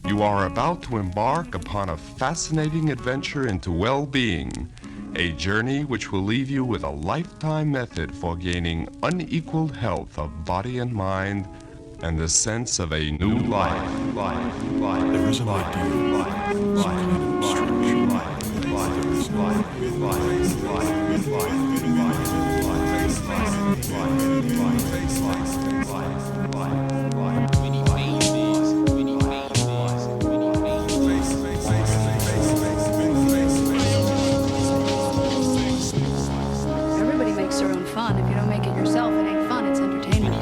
You are about to embark upon a fascinating adventure into well-being, a journey which will leave you with a lifetime method for gaining unequaled health of body and mind and the sense of a new life. There is an idea, some kind of structure. There is Everybody makes their own fun. If you don't make it yourself, it ain't fun, it's entertainment.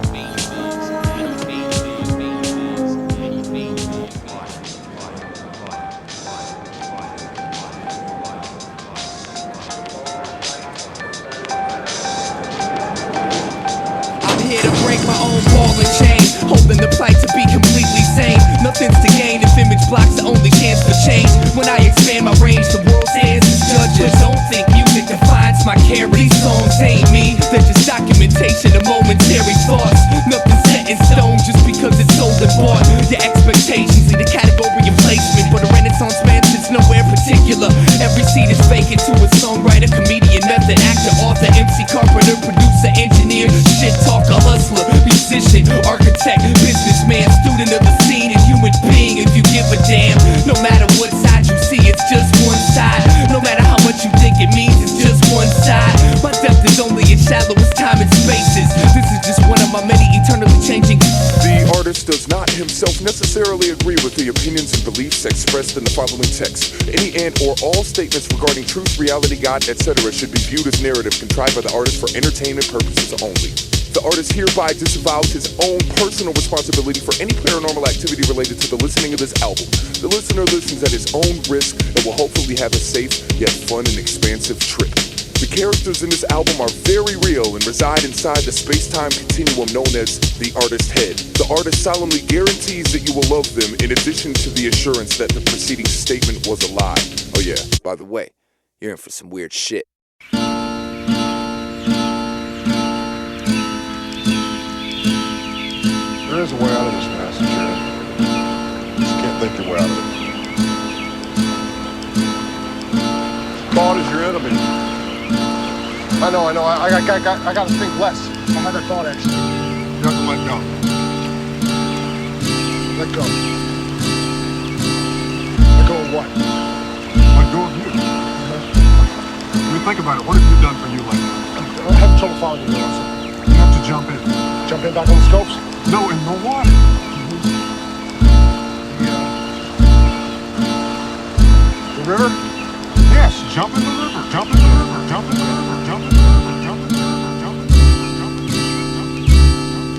My own ball and chain, holding the plight to be completely sane. Nothing's to gain if image blocks the only chance for change. When I expand my range, the world stands as judges. Don't think music defines my character. These songs ain't me, they're just documentation of momentary thoughts. Nothing's set in stone just because it's sold and bought. Your expectations lead a category of placement, but a renaissance man sits nowhere particular. Every seat is vacant to a songwriter, comedian, method actor, author, MC, carpenter, producer, engineer, shit talker, hustler, musician, architect, businessman, student of the scene, and human being if you give a damn. No matter what side you see, it's just one side. No matter how much you think it means, it's just one side. My depth is only as shallow as time and spaces. This is just one of my many eternally changing. The artist does not himself necessarily agree with the opinions and beliefs expressed in the following text. Any and or all statements regarding truth, reality, God, etc. should be viewed as narrative contrived by the artist for entertainment purposes only. The artist hereby disavows his own personal responsibility for any paranormal activity related to the listening of this album. The listener listens at his own risk and will hopefully have a safe yet fun and expansive trip. The characters in this album are very real and reside inside the space-time continuum known as the artist's head. The artist solemnly guarantees that you will love them in addition to the assurance that the preceding statement was a lie. Oh yeah, by the way, you're in for some weird shit. There is a way out of this mess, Jared. Just can't think your way out of it. Thought is your enemy. I know. I gotta think less. I had that thought, actually. You have to let go. Let go. Let go of what? Let go of you. I mean, think about it. What have you done for you lately? I'm having trouble following you, Russell. You have to jump in. Jump in back on the scopes? No, in the water. The river? Yes, jump in the river. Jump in the river. Jump in the river. Jump in the river. Jump in the river. Jump in the river. Jump in the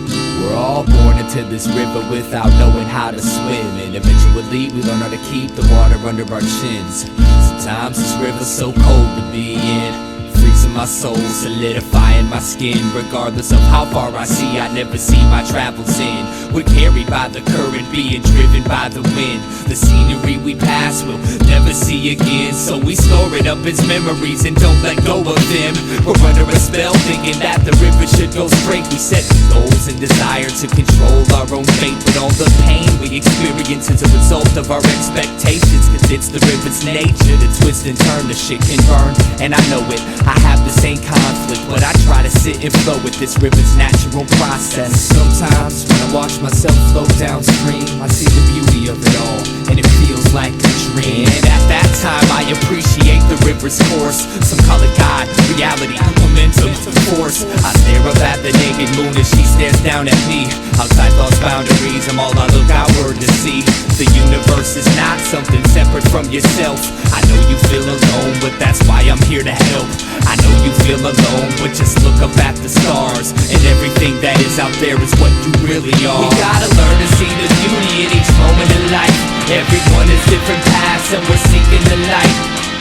river. We're all born into this river without knowing how to swim, and eventually we learn how to keep the water under our chins. Sometimes this river's so cold to be in, freezing my soul, solidifying my skin. Regardless of how far I see, I never see my travels in. We're carried by the current, being driven by the wind. The scenery we pass will never see again, so we store it up as memories and don't let go of them. We're under a spell thinking that the river should go straight. We set goals and desire to control our own fate, but all the pain we experience is a result of our expectations, cause it's the river's nature to twist and turn. The shit can burn, and I know it. I have the same conflict, but I try to sit and flow with this river's natural process. Sometimes when I watch myself flow downstream, I see the beauty of it all, and it feels like a dream. And at that time I appreciate the river's course. Some call it God, reality, momentum, force. I stare up at the naked moon as she stares down at me. Outside thoughts boundaries, I'm all I look outward to see. The universe is not something separate from yourself. I know you feel alone, but that's why I'm here to help. I know you feel alone, but just look up at the stars, and everything that is out there is what you really are. We gotta learn to see the beauty in each moment in life. Everyone has different paths and we're seeking the light.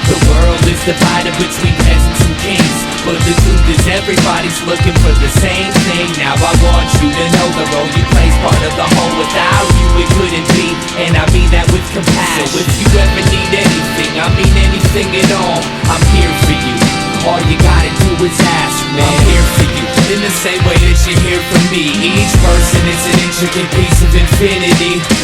The world is divided between peasants and kings, but the truth is everybody's looking for the same thing. Now I want you to know the role you play's part of the whole. Without you it couldn't be, and I mean that with compassion. So if you ever need anything, I mean anything at all, I'm here for you. All you gotta do is ask, man. I'm here for you, in the same way that you're here for me. Each person is an intricate piece of infinity.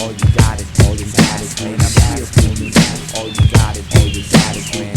All you got is all you got is man. I'm here for you. All you got is all you got is man.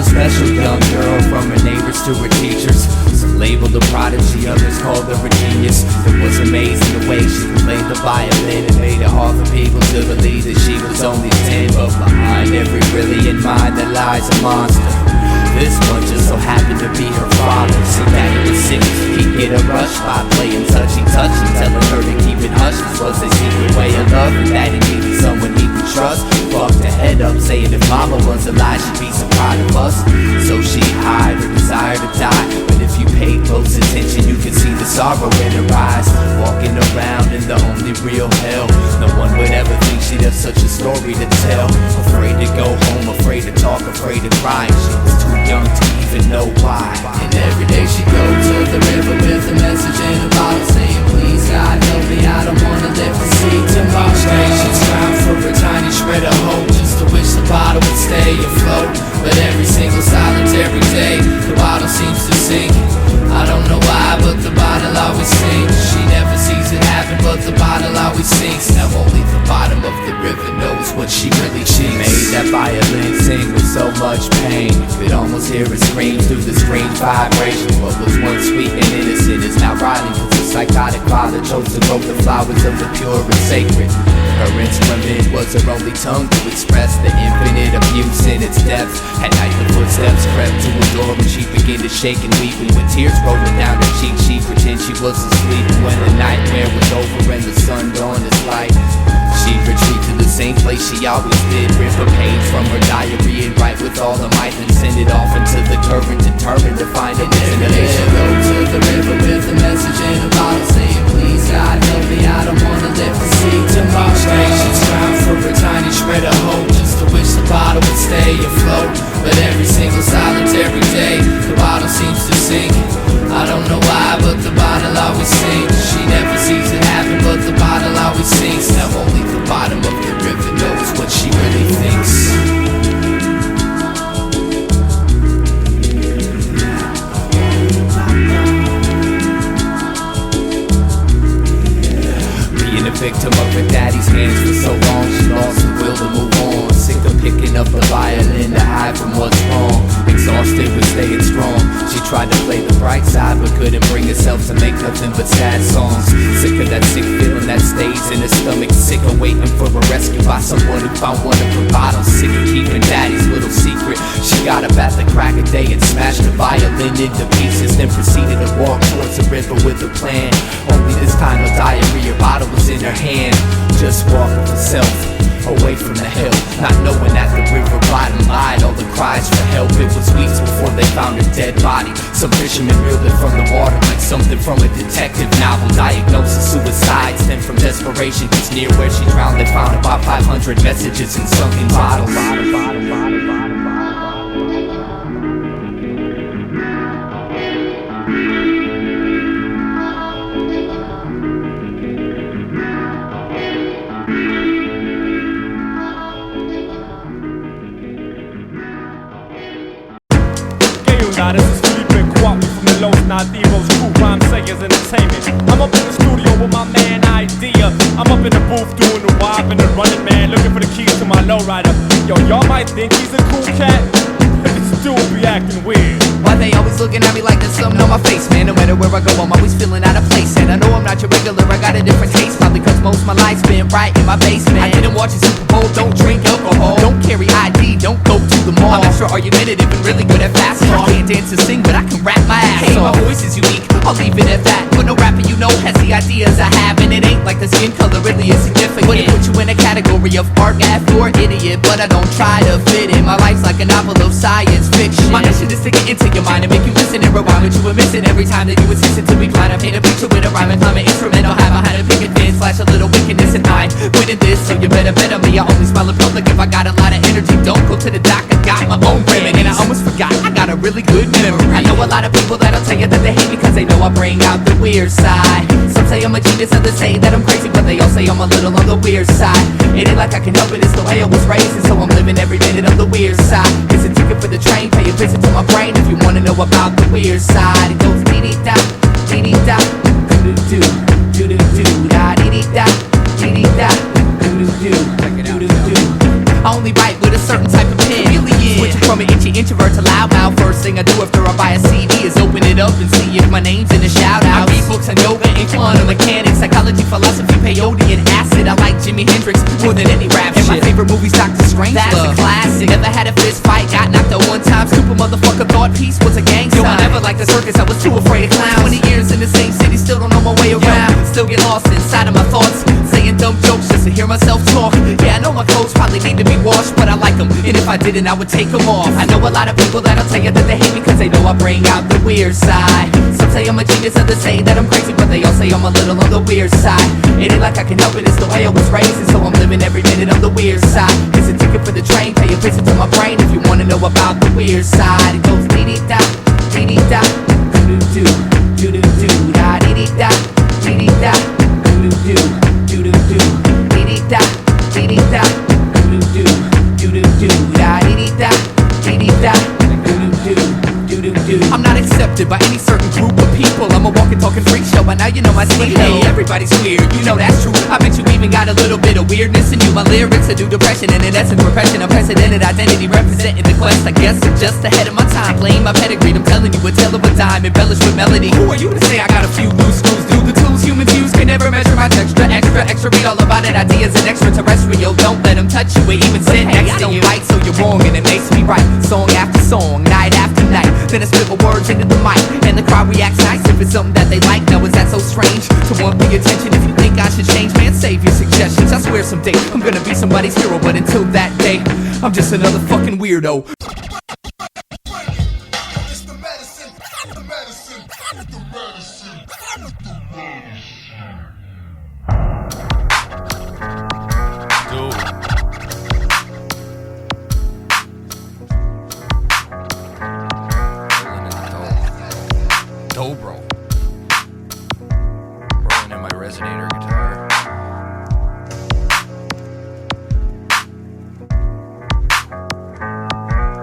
a special young girl, from her neighbors to her teachers. Some labeled a prodigy, others called her a genius. It was amazing the way she could play the violin. It made it hard for people to believe that she was only 10. But behind every brilliant mind there lies a monster. This one just so happened to be her father. See, Daddy was sick, he'd get a rush by playing touchy-touchy, telling her to keep it hush. This was a secret way of love, and Daddy needed someone he could trust. Fucked her head up, saying if Mama was alive, she'd be so proud of us. So she hid her desire to die, but if you pay close attention, you can see the sorrow in her eyes. Walking around in the only real hell. No one would ever think she'd have such a story to tell. Afraid to go home, afraid to talk, afraid to cry. She was too young to even know why. And every day she'd go to the river with a message in a bottle, saying, please God help me, I don't wanna live to see tomorrow. Each day she'd strive for a tiny shred of hope, just to wish the bottle would stay afloat. But every single solitary day, the bottle seems to sink. I don't know why, but the bottle always sinks. She never sees it happen, but the bottle always sinks. Now only the bottom of the river knows what she really thinks. She made that violin sing with so much pain, you could almost hear her screams through the strange vibration. What was once sweet and innocent is now rotting, cause the psychotic father chose to grow the flowers of the pure and sacred. Her instrument was her only tongue to express the infinite abuse in its depths. At night the footsteps crept to her door and she began to shake and weep, and with tears rolling down her cheek she'd pretend she was asleep. When the nightmare was over and the sun dawned its light, she'd retreat to the same place she always did, rip a page from her diary and write with all her might, then send it off into the current, determined to find a destination. Go to the river with a message in a bottle, saying, please God help me, I don't wanna live to see tomorrow. Each day she'd strive for a tiny shred of hope, just to wish the bottle would stay afloat. But every single solitary day, the bottle seems to sink. I don't know why, but the bottle always sinks. She never sees it happen, but the bottle always sinks. Now only the bottom of the river knows what she really thinks. Being a victim of her daddy's hands for so long, she lost the will to move on. Sick of picking up the violin to hide from what's wrong. Exhausted with staying strong, she tried to play the bright side, but couldn't bring herself to make nothing but sad songs. Sick of that sick feeling that stays in her stomach. Sick of waiting for a rescue by someone who found one of her bottles. Sick of keeping daddy's little secret. She got up at the crack of day and smashed the violin into pieces, then proceeded to walk towards the river with a plan. Only this time no diarrhea bottle was in her hand. Just walking herself away from the hill, not knowing that the river bottom lied all the cries for help. It was weeks before they found her dead body. Some fishermen reeled it from the water like something from a detective novel. Diagnosis suicide stemmed from desperation, cause near where she drowned they found about 500 messages in sunken bottles. This is Felipe Kwame from the Los Nativos Crew, Rhyme Sayers Entertainment. I'm up in the studio with my man Eyedea. I'm up in the booth doing the wild and the running man, looking for the keys to my lowrider. Yo, y'all might think he's a cool cat, but this dude be acting weird. Why they always looking at me like there's something on my face, man? No matter where I go, I'm always feeling out of place. And I know I'm not your regular, I got a different taste. Probably cause most of my life's been right in my basement. I didn't watch a Super Bowl, don't drink alcohol, don't carry ID, don't go to the mall. I'm extra argumentative and really good at fast talk. Can't dance or sing, but I can rap my ass off. My voice is unique, I'll leave it at that. But no rapper you know has the ideas I have, and it ain't like the skin color really is significant. Wouldn't put you in a category of art, math, or idiot, but I don't try to fit in. My life's like a novel of science fiction. My mission is to get into your mind and make you listen and rewind what you were missing every time that you insisted to be blind. I paint a picture with a rhyme and climb an instrument. I'll have behind a picket fence, flash a little wickedness in mind. Winning this, so you better bet on me. I only smile in public if I got a lot of energy. Don't go to the doc, I got my own remedy. And I almost forgot, I got a really good memory. I know a lot of people that'll tell you that they hate me cause they know I bring out the weird side. Some say I'm a genius, others say that I'm crazy, but they all say I'm a little on the weird side. It ain't like I can help it, it's the way I was raised, and so I'm living every minute on the weird side. It's a ticket for the train, pay a visit to my brain if you wanna know about the weird side. It goes dee-dee-da, dee-dee-da, doo-doo-doo, doo-doo-doo, da-dee-dee-da, dee-dee-da, doo-doo-doo, doo-doo-doo. I only write with a certain type of pen. Switching from an itchy introvert to loudmouth. First thing I do after I buy a CD is open it up and see if my name's in the shout-out. I read books on yoga and quantum mechanics, psychology, philosophy, peyote, and acid. I like Jimi Hendrix more than any rap shit. And my favorite movie's Dr. Strangelove. That's a classic. Never had a fist fight, got knocked out one time. Stupid motherfucker thought peace was a gang sign. Yo, I never liked the circus, I was too afraid of clowns. 20 years in the same city, still don't know my way around. Still get lost inside of my thoughts, saying dumb jokes just to hear myself talk. Yeah, I know my clothes probably need to be washed, but I like them, and if I didn't, I would take them off. I know a lot of people that'll tell you that they hate me cause they know I bring out the weird side. Some say I'm a genius, others say that I'm crazy, but they all say I'm a little on the weird side. It ain't like I can help it, it's the way I was raised, and so I'm living every minute on the weird side. It's a ticket for the train, pay a visit to my brain if you wanna know about the weird side. It goes dee-dee-da, dee-dee-da, doo-doo-doo, doo-doo-doo, da dee-dee-da, dee-dee-da, doo-doo-doo, doo-doo-doo, dee-dee-da, dee-dee-da, doo-doo-doo, doo-doo-doo, da dee-dee-da, dee-dee-da, doo-doo-doo, doo-doo-doo. I'm not accepted by any certain group of people. I'm a walking, talking freak show, but now you know my speed. Hey, everybody's weird, you know that's true. I bet you even got a little bit of weirdness in you. My lyrics are due depression, and in essence repression. Unprecedented identity representing the quest. I guess I'm just ahead of my time. Claim my pedigree, I'm telling you a tale of a dime, embellished with melody. Who are you to say I got a few loose screws? Do the tools humans use can never measure my texture. Extra, read all about it. Ideas and extraterrestrial. Don't let them touch you or even sit next to you. Right, so you're wrong, and it makes me right. Song after song, night after night. Then I spit my words into the mic, and the crowd reacts nice if it's something that they like. Now is that so strange to want the attention? If you think I should change, man, save your suggestions. I swear someday I'm gonna be somebody's hero, but until that day, I'm just another fucking weirdo. Dobro. Rolling in my resonator guitar.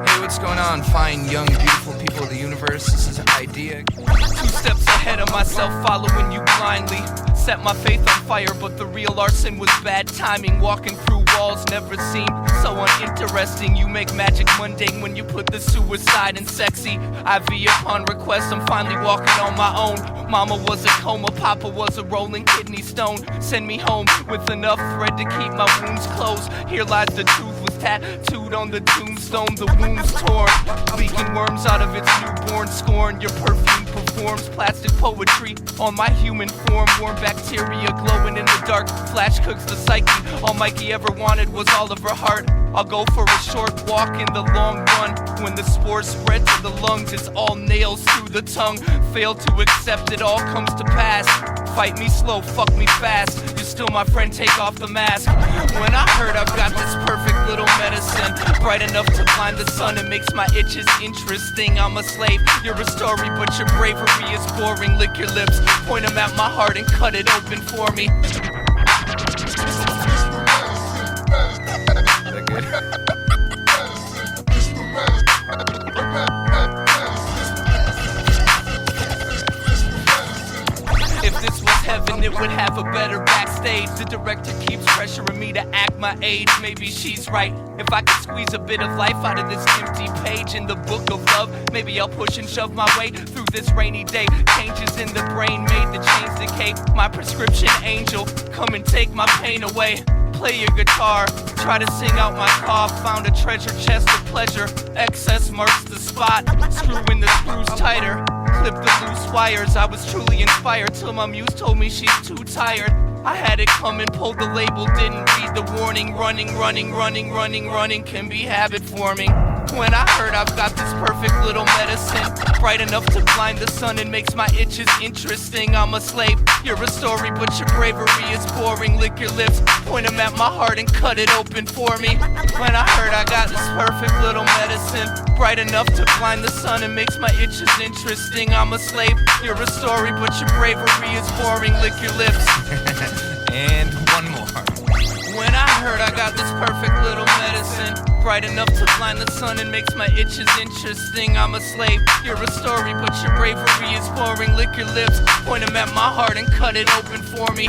Hey, what's going on, fine, young, beautiful people of the universe? This is Eyedea. 2 steps ahead of myself, following you blindly. Set my faith on fire, but the real arson was bad timing. Walking through walls never seemed so uninteresting. You make magic mundane when you put the suicide in sexy. IV upon request, I'm finally walking on my own. Mama was a coma, Papa was a rolling kidney stone. Send me home with enough thread to keep my wounds closed. Here lies the truth was tattooed on the tombstone, the wounds torn, leaking worms out of its newborn scorn. Your perfume performs plastic poetry on my human form. Warm bacteria glowing in the dark, flash cooks the psyche. All Mikey ever wanted was all of her heart. I'll go for a short walk in the long run. When the spores spread to the lungs, it's all nails through the tongue. Fail to accept it all comes to pass. Fight me slow, fuck me fast. You're still my friend, take off the mask. When I heard I've got this perfect little medicine, bright enough to blind the sun, it makes my itches interesting. I'm a slave, you're a story, but your bravery is boring. Lick your lips, point them at my heart and cut it open for me. That good? If this was heaven, it would have a better backstage. The director keeps pressuring me to act my age. Maybe she's right. If I could squeeze a bit of life out of this empty page in the book of love, maybe I'll push and shove my way through this rainy day. Changes in the brain made the chains decay. My prescription angel, come and take my pain away. Play your guitar, try to sing out my cough. Found a treasure chest of pleasure, excess marks the spot. Screw in the screws tighter, clip the loose wires. I was truly inspired till my muse told me she's too tired. I had it coming, pulled the label, didn't read the warning. Running can be habit forming. When I heard I've got this perfect little medicine, bright enough to blind the sun and makes my itches interesting. I'm a slave, you're a story, but your bravery is boring. Lick your lips, point them at my heart and cut it open for me. When I heard I got this perfect little medicine, bright enough to blind the sun and makes my itches interesting. I'm a slave, you're a story, but your bravery is boring. Lick your lips. And one more. When I heard I got this perfect little medicine, Bright enough to blind the sun and makes my itches interesting. I'm a slave, you're a story, but your bravery is boring. Lick your lips, point them at my heart and cut it open for me.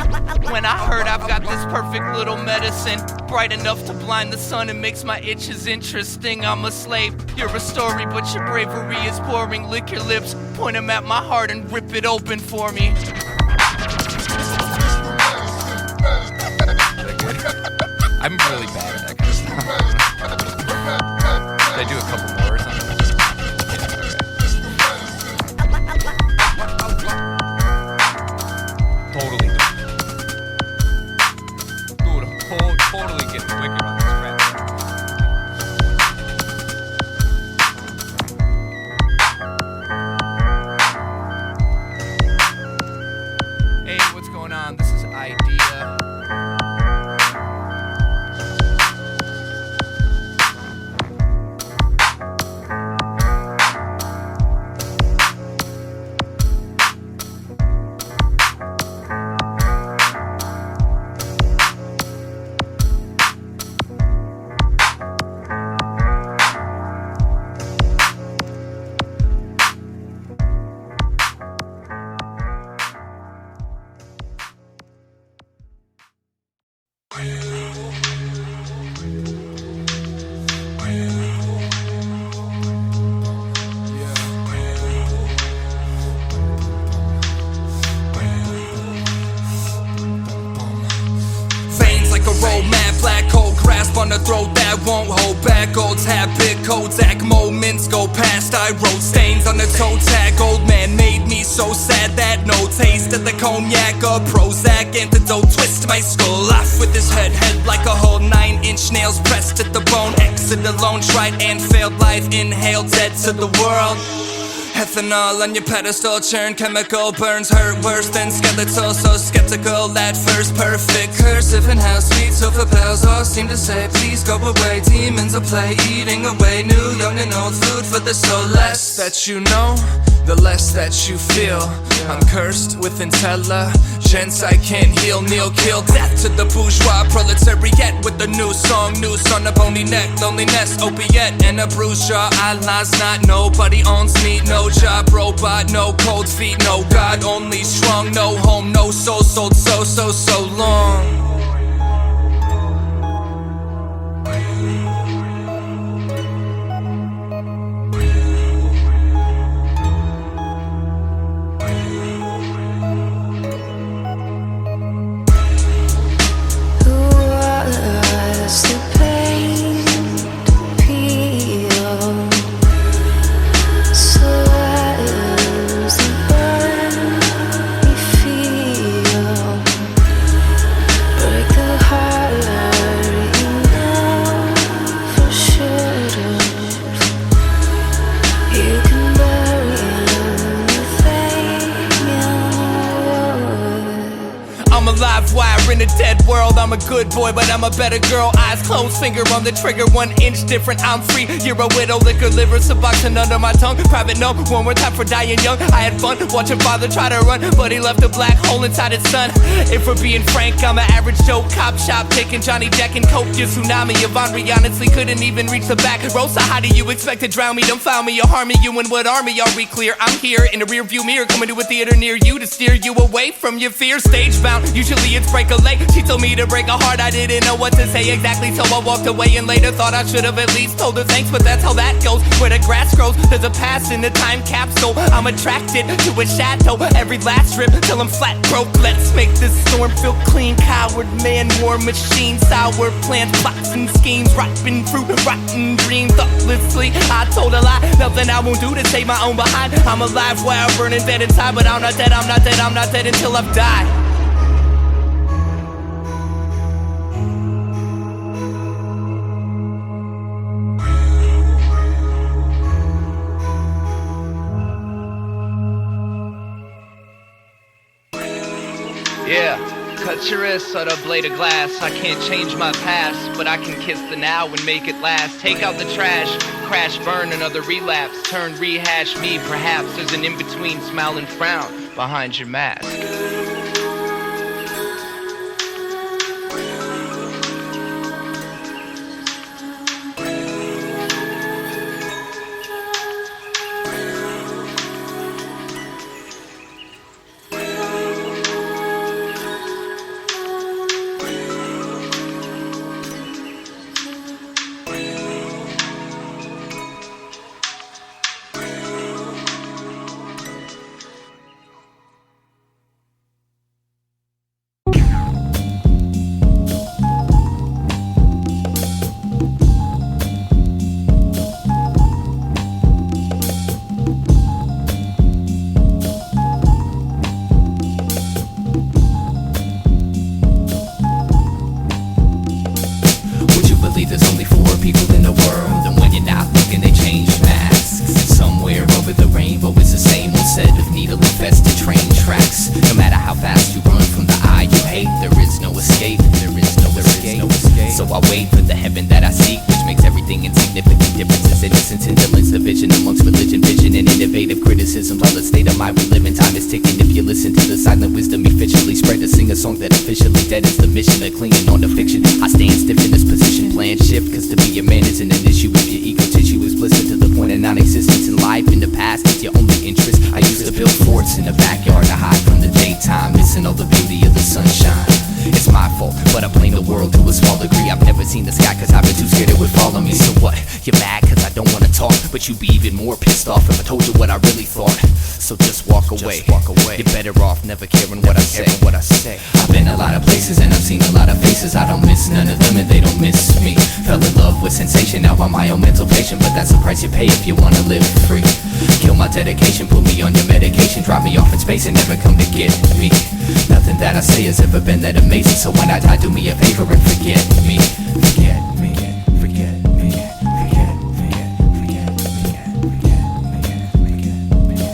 When I heard I've got this perfect little medicine, bright enough to blind the sun and makes my itches interesting. I'm a slave, you're a story, but your bravery is boring. Lick your lips, point them at my heart and rip it open for me. I'm really bad at that kind of stuff. Should I do a couple more or something? Yeah, okay. Totally. Dude, I'm totally getting wicked on this rap. Hey, what's going on? This is Eyedea. On the throat that won't hold back. Old habit, Kodak moments go past. I wrote stains on the toe tag. Old man made me so sad that no taste of the cognac or Prozac antidote twist my skull off with his head like a whole 9-inch nails pressed to the bone. Exit alone, tried and failed life, inhaled dead to the world. Ethanol on your pedestal, churn chemical burns hurt worse than skeletal. So skeptical at first, perfect cursive and how sweet silver bells all seem to say please go away. Demons of play eating away new, young and old food for the soul. Less that you know, the less that you feel. I'm cursed with intelligence I can't heal. Kneel, kill, death to the bourgeois proletariat with a new song, noose on a bony neck. Loneliness, opiate, and a bruised jaw. Allah's not, nobody owns me. No job, robot, no cold feet. No God, only strong. No home, no soul, sold so long. In a dead world, I'm a good boy, but I'm a better girl. Eyes closed, finger on the trigger, 1 inch different. I'm free, you're a widow, liquor, liver, suboxone under my tongue. Private note, one more time for dying young. I had fun watching father try to run, but he left a black hole inside his son. If we're being frank, I'm an average Joe. Cop shop, taking Johnny Jack and Coke. Your tsunami of Henri honestly couldn't even reach the back row. So how do you expect to drown me? Don't found me or harm me. You and what army are we clear? I'm here in the rear view mirror, coming to a theater near you to steer you away from your fear. Stage bound, usually it's break a leg. She told me to break a heart, I didn't know what to say exactly, so I walked away and later thought I should have at least told her thanks, but that's how that goes. Where the grass grows, there's a past in the time capsule. I'm attracted to a chateau, every last strip till I'm flat broke. Let's make this storm feel clean. Coward man, war machine, sour plans, plots and schemes, rotten fruit, rotten dream. Thoughtlessly, I told a lie, nothing I won't do to save my own behind. I'm alive while burning dead inside, but I'm not dead, I'm not dead, I'm not dead until I've died. Yeah, cut your wrist on a blade of glass. I can't change my past, but I can kiss the now and make it last. Take out the trash, crash, burn, another relapse. Turn, rehash me, perhaps there's an in-between smile and frown behind your mask. I wait for the heaven that I seek, which makes everything insignificant. Differences, innocence, indolence, division amongst religion, vision, and innovative criticisms. All the state of mind we live in, time is ticking. If you listen to the silent wisdom efficiently spread, to sing a song that officially dead is the mission of clinging on to fiction. I stand stiff in this position, plan shift, cause to be a man isn't an issue if your ego tissue is blistered to the point of non-existence. In life, in the past, it's your only interest. I used to build forts in the backyard to hide from the daytime, missing all the beauty of the sunshine. It's my fault, but I blame the world to a small degree. I've never seen the sky cause I've been too scared it would follow me. So what? You're mad cause I don't wanna talk, but you'd be even more pissed off if I told you what I really thought. So just walk away. You're better off never caring what I say. I've been a lot of places and I've seen a lot of faces. I don't miss none of them and they don't miss me. Fell in love with sensation, now I'm my own mental patient, but that's the price you pay if you wanna live free. Kill my dedication, put me on your medication, drop me off in space and never come to get me. Nothing that I say has ever been that amazing, so when I die, do me a favor and forget me. Forget me, forget me, forget me, forget me.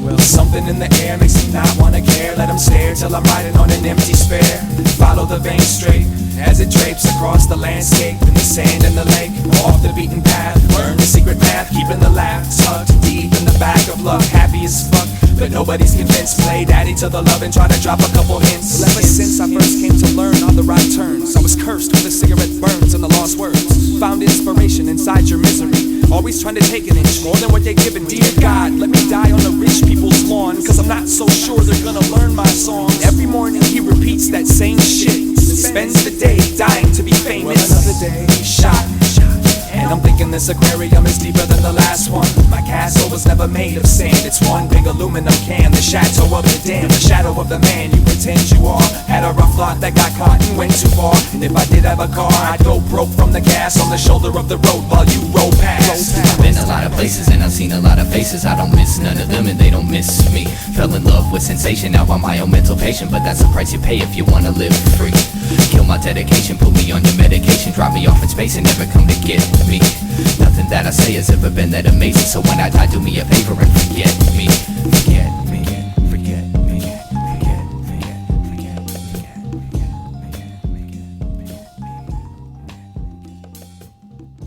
Well, something in the air makes me not wanna care. Let them stare till I'm riding on an empty spare. Follow the vein straight as it drapes across the landscape, in the sand and the lake, off the beaten path. Learn the secret math, keeping the laugh tucked deep in the back of luck. Happy as fuck, but nobody's convinced. Play daddy to the love and try to drop a couple hints. Well, ever since I first came to learn all the right turns, I was cursed with a cigarette burns and the lost words. Found inspiration inside your misery, always trying to take an inch more than what they're giving. Dear God, let me die on the rich people's lawn, cause I'm not so sure they're gonna learn my songs. Every morning he repeats that same shit, spends the day dying to be famous. Well, another day shot, and I'm thinking this aquarium is deeper than the last one. My castle was never made of sand, it's one big aluminum can. The chateau of the dam, the shadow of the man you pretend you are. Had a rough lot that got caught and went too far, and if I did have a car, I'd go broke from the gas on the shoulder of the road while you roll past. I've been a lot of places and I've seen a lot of faces. I don't miss none of them and they don't miss me. Fell in love with sensation, now I'm my own mental patient, but that's the price you pay if you wanna live free. Kill my dedication, put me on your medication, drop me off in space and never come to get me. Nothing that I say has ever been that amazing, so when I die, do me a favor and forget me. Forget me, forget me, forget me, forget me.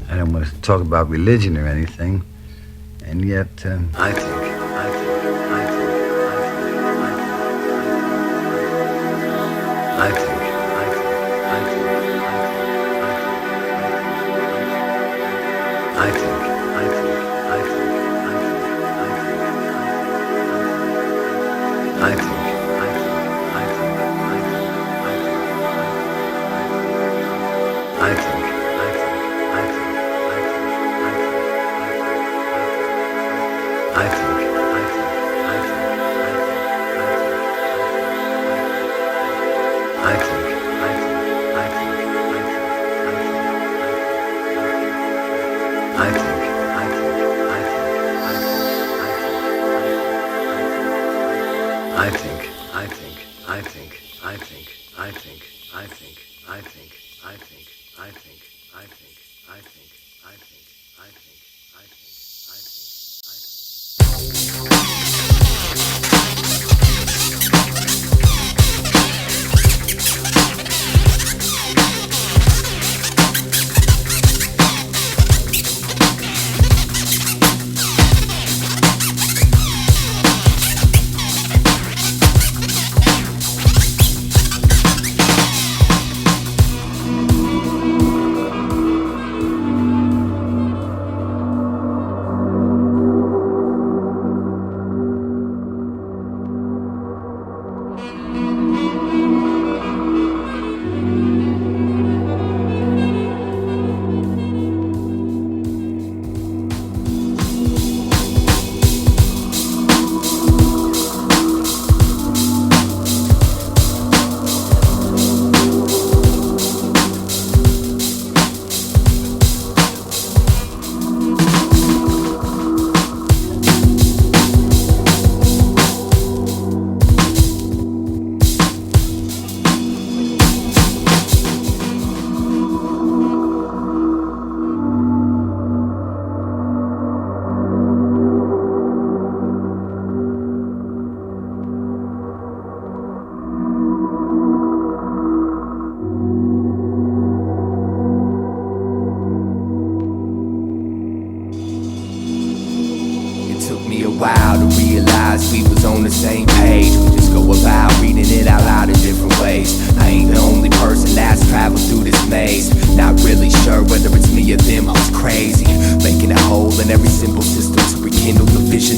I don't want to talk about religion or anything, and yet I think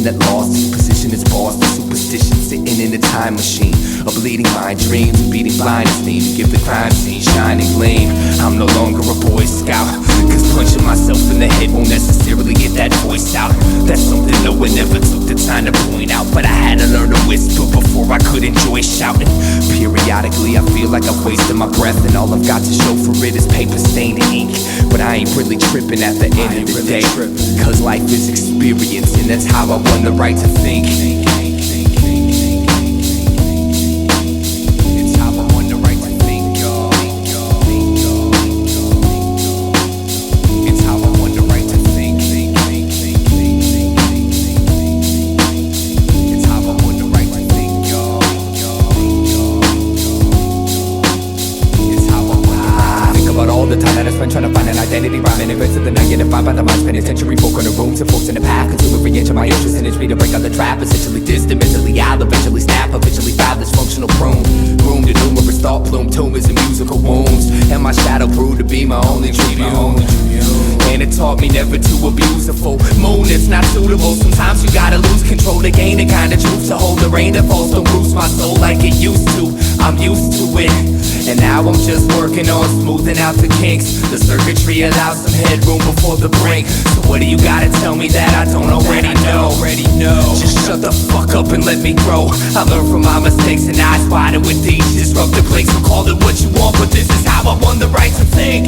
at lost. His position is boss, the superstition sitting in a time machine. A bleeding mind, dreams, beating blind as me to give the crime scene shine and gleam. I'm no longer a Boy Scout, cause punching myself in the head won't necessarily get that voice out. That's something no one ever took the time to point out, but I had to learn to whisper before I could enjoy shouting. Periodically I feel like I've wasted my breath, and all I've got to show for it is paper-stained ink. But I ain't really tripping at the end of the day, cause life is experience, and that's how I won the right to think. Trying to find an identity, rhyming and rest of the night, getting by the mind, spending century folk on the rooms and folks in the path, consume every inch of my interest and itch me to break out the trap, essentially distant, mentally I'll eventually snap, eventually foul this functional prune, room to numerous thought plume, tumors and musical wounds, and my shadow proved to be my only tribune. And it taught me never to abuse a full moon, it's not suitable. Sometimes you gotta lose control to gain the kind of truth, to hold the rain that falls, don't bruise my soul like it used to. I'm used to it, and now I'm just working on smoothing out the kinks. The circuitry allows some headroom before the brink. So what do you gotta tell me that I don't already know? Just shut the fuck up and let me grow. I learned from my mistakes and I spotted with these disruptive links. So call it what you want, but this is how I won the right to think.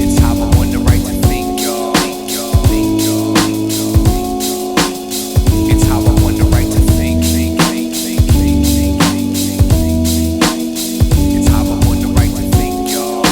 It's how I won the right to think, y'all. It's how I won the right to think. It's how I won the right to think, y'all.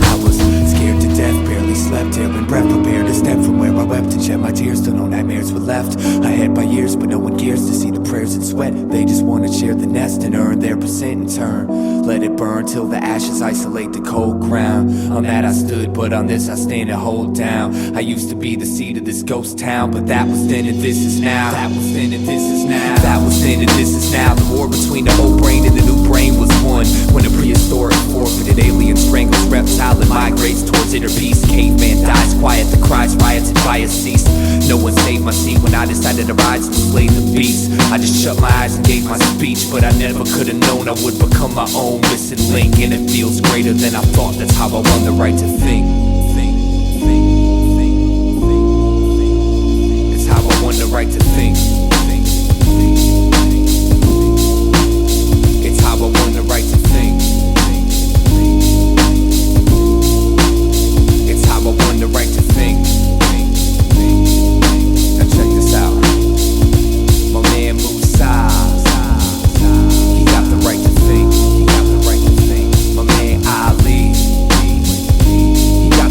I was scared to death, barely slept, ailing breath, prepared to step from where I wept and shed my tears till no nightmares were left. Ahead by years, but no one cares to see the prayers and sweat. They just wanna share the nest and earn their percent in turn. Let it burn till the ashes isolate the cold ground. On that I stood, but on this I stand and hold down. I used to be the seed of this ghost town, but that was then and this is now. That was then and this is now. That was then and this is now. The war between the old brain and the new brain was won when a prehistoric forfeited alien strangles reptile and migrates towards inner peace. Caveman dies quiet, the cries, riots, and fire cease. No one saved my seat when I decided to rise and slay the beast. I just shut my eyes and gave my speech, but I never could have known I would become my own missing link. And it feels greater than I thought, that's how I won the right to think. It's how I won the right to think. It's how I won the right to think. It's how I won the right to think. Now check this out. My man Musa, he got the right to think. He got the right to think. My man Ali, he got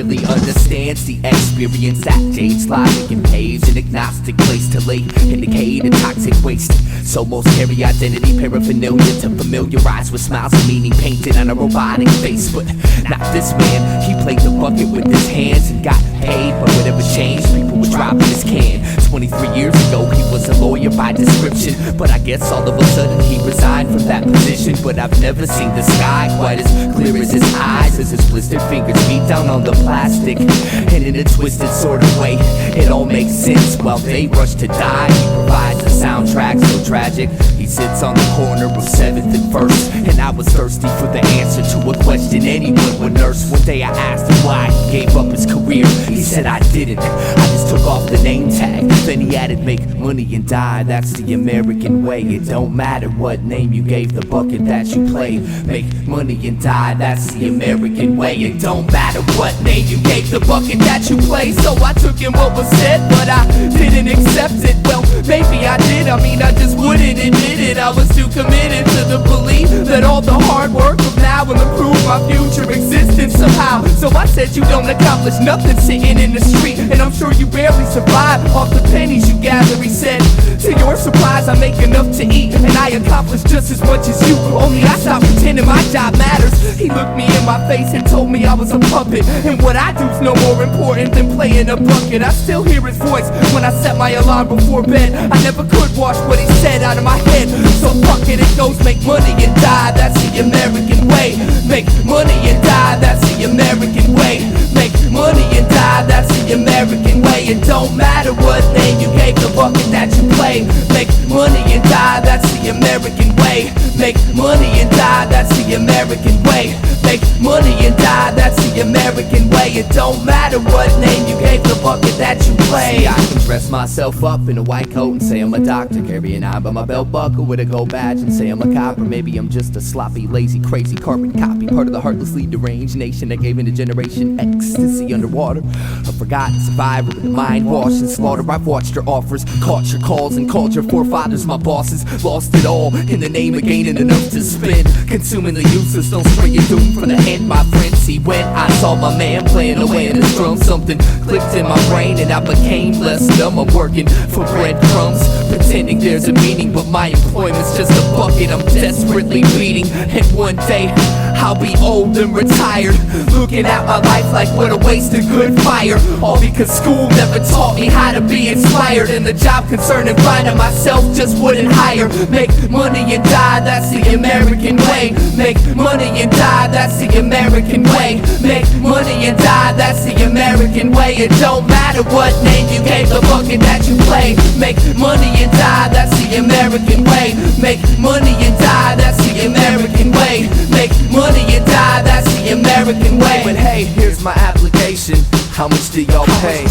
barely understands the experience that dates logic and paves an agnostic place to lay indicate a toxic waste. So most carry identity paraphernalia to familiarize with smiles and meaning painted on a robotic face. But not this man, he played the bucket with his hands and got paid. But whatever changed, people would drop in his can. 23 years ago, he was a lawyer by description, but I guess all of a sudden he resigned from that position. But I've never seen the sky quite as clear as his eyes, as his blistered fingers beat down on the plastic. And in a twisted sort of way, it all makes sense. While they rush to die, he provides a soundtrack so tragic. He sits on the corner of 7th and 1st, and I was thirsty for the answer to a question anyone would nurse. One day I asked him why he gave up his career. He said I didn't, I just took off the name tag. Then he added, make money and die, that's the American way. It don't matter what name you gave the bucket that you played. Make money and die, that's the American way. It don't matter what name you gave the bucket that you played. So I took in what was said, but I didn't accept it. Well, maybe I did, I mean I just wouldn't admit it. I was too committed to the belief that all the hard work of now will improve my future existence somehow. So I said you don't accomplish nothing sitting in the street, and I'm sure you barely survive off the pennies you gather. He said, to your surprise I make enough to eat, and I accomplish just as much as you, only I stopped pretending my job matters. He looked me in my face and told me I was a puppet, and what I do's no more important than playing a bucket. I still hear his voice when I set my alarm before bed. I never could wash what he said out of my head, so fuck it, it goes make money and die, that's the American way. Make money and die, that's the American way. Make money and die, that's the American way. It don't matter what name you gave the bucket that you play. Make money and die, that's the American way. Make money and die, that's the American way. Make money and die, that's the American way. It don't matter what name you gave the bucket that you play. I can dress myself up in a white coat and say I'm a doctor, carry an eye by my belt buckle with a gold badge and say I'm a cop. Or maybe I'm just a sloppy, lazy, crazy carbon copy, part of the heartlessly deranged nation that gave in a generation ecstasy underwater. A forgotten survivor with a mind washed and slaughter. I've watched your offers, caught your calls, and called your forefathers my bosses. Lost it all in the name of gaining enough to spend, consuming the useless, don't spring your doom from the end, my friend. See, when I saw my man playing away in his drum, something clicked in my brain and I became less dumb. I'm working for breadcrumbs, pretending there's a meaning, but my employment's just a bucket I'm desperately bleeding. And one day I'll be old and retired, looking at my life like what a waste of good fire. All because school never taught me how to be inspired, and the job concern and finding myself just wouldn't hire. Make money and die, that's the American way. Make money and die, that's the American way. Make money and die, that's the American way. It don't matter what name you gave the bucket that you play. Make money and die, that's the American way. Make money and die, that's the American way. Make money and die, that's the American way. But hey, here's my application. How much do y'all pay?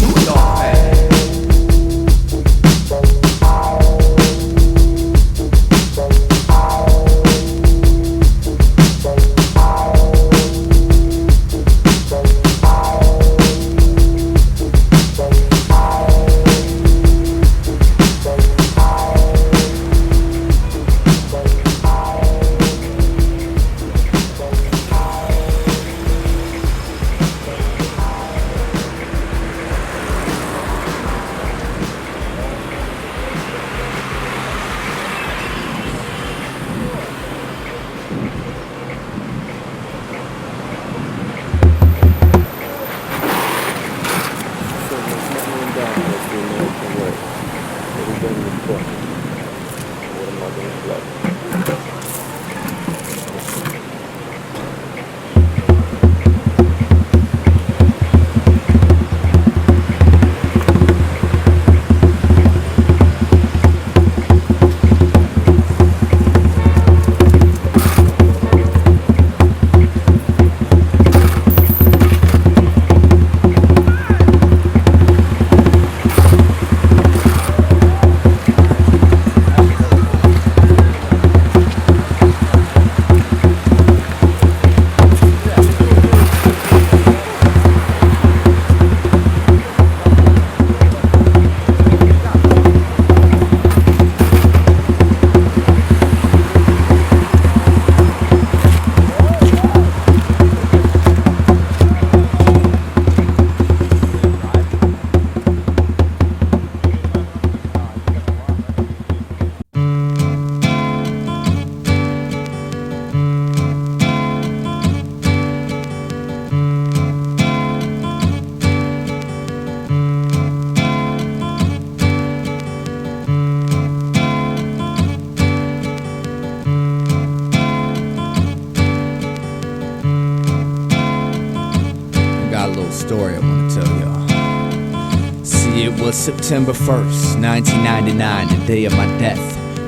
story I want to tell y'all. See, it was September 1st, 1999, the day of my death.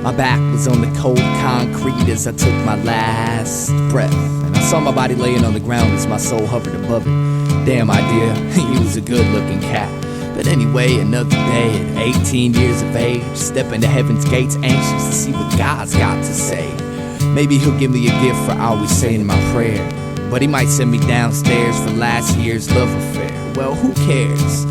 My back was on the cold concrete as I took my last breath, and I saw my body laying on the ground as my soul hovered above it. Damn idea, he was a good-looking cat. But anyway, another day at 18 years of age, stepping to heaven's gates, anxious to see what God's got to say. Maybe he'll give me a gift for always saying my prayer, but he might send me downstairs for last year's love affair. Well, who cares?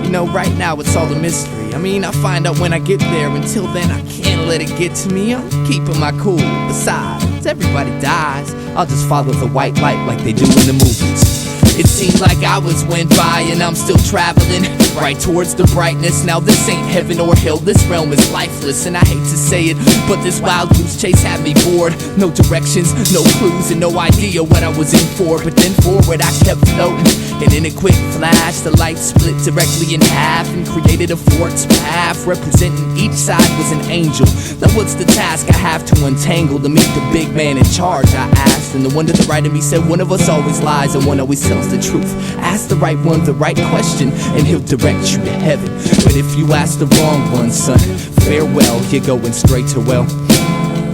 You know, right now it's all a mystery. I mean, I find out when I get there. Until then, I can't let it get to me. I'm keeping my cool. Besides, everybody dies. I'll just follow the white light like they do in the movies. It seems like hours went by and I'm still traveling right towards the brightness. Now this ain't heaven or hell, this realm is lifeless. And I hate to say it, but this wild goose chase had me bored. No directions, no clues, and no idea what I was in for. But then forward I kept floating, and in a quick flash the light split directly in half and created a forked path. Representing each side was an angel. Now what's the task I have to untangle to meet the big man in charge, I asked. And the one to the right of me said, one of us always lies and one always tells the truth. Ask the right one the right question and he'll direct you to heaven. But if you ask the wrong one, son, farewell, you're going straight to well.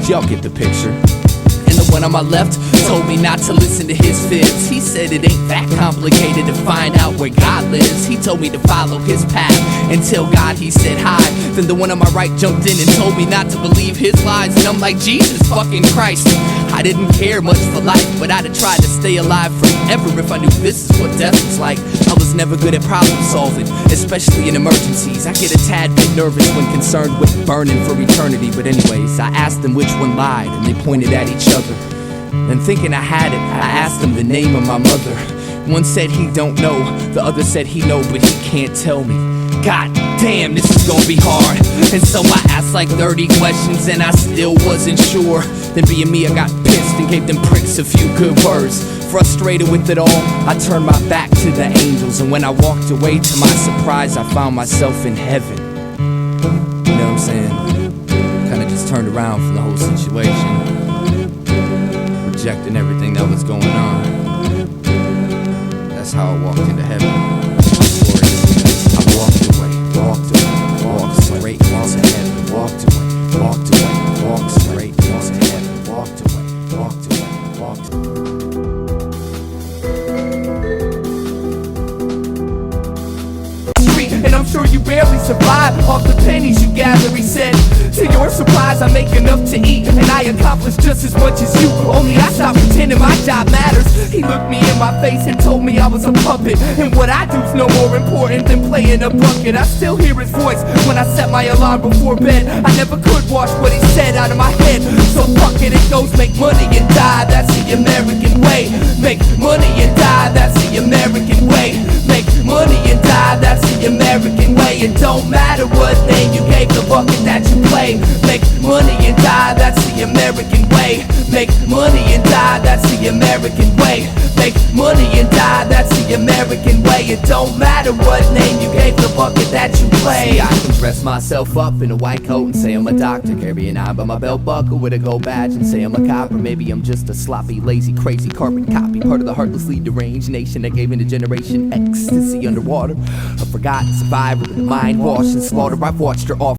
Y'all get the picture. And the one on my left told me not to listen to his fibs. He said it ain't that complicated to find out where God lives. He told me to follow his path and tell God he said hi. Then the one on my right jumped in and told me not to believe his lies. And I'm like, Jesus fucking Christ, I didn't care much for life, but I'd have tried to stay alive forever if I knew this is what death was like. I was never good at problem solving, especially in emergencies. I get a tad bit nervous when concerned with burning for eternity. But anyways, I asked them which one lied, and they pointed at each other. And thinking I had it, I asked them the name of my mother. One said he don't know, the other said he know, but he can't tell me. God damn, this is gonna be hard. And so I asked like 30 questions and I still wasn't sure. Then being me, I got pissed and gave them pricks a few good words. Frustrated with it all, I turned my back to the angels. And when I walked away, to my surprise, I found myself in heaven. You know what I'm saying? Kinda just turned around from the whole situation, rejecting everything that was going on. That's how I walked into heaven. I walked straight into heaven. Walked straight into heaven. Walked away. And I'm sure you barely survive off the pennies you gather, he said. To your surprise, I make enough to eat, and I accomplish just as much as you. Only I stop pretending my job matters. He looked me in my face and told me I was a puppet, and what I do's no more important than playing a bucket. I still hear his voice when I set my alarm before bed. I never could wash what he said out of my head, so fuck it, it goes make money and die. That's the American way. Make money and die. That's the American way. Make money and die. That's the American way. It don't matter what name you gave the bucket that you play. Make money and die, that's the American way. Make money and die, that's the American way. Make money and die, that's the American way. It don't matter what name you gave the bucket that you play. See, I can dress myself up in a white coat and say I'm a doctor, carry an eye by my belt buckle with a gold badge and say I'm a cop. Or maybe I'm just a sloppy, lazy, crazy carbon copy, part of the heartlessly deranged nation that gave into generation ecstasy underwater. A forgotten survivor with a mind washed and slaughter. I've watched her off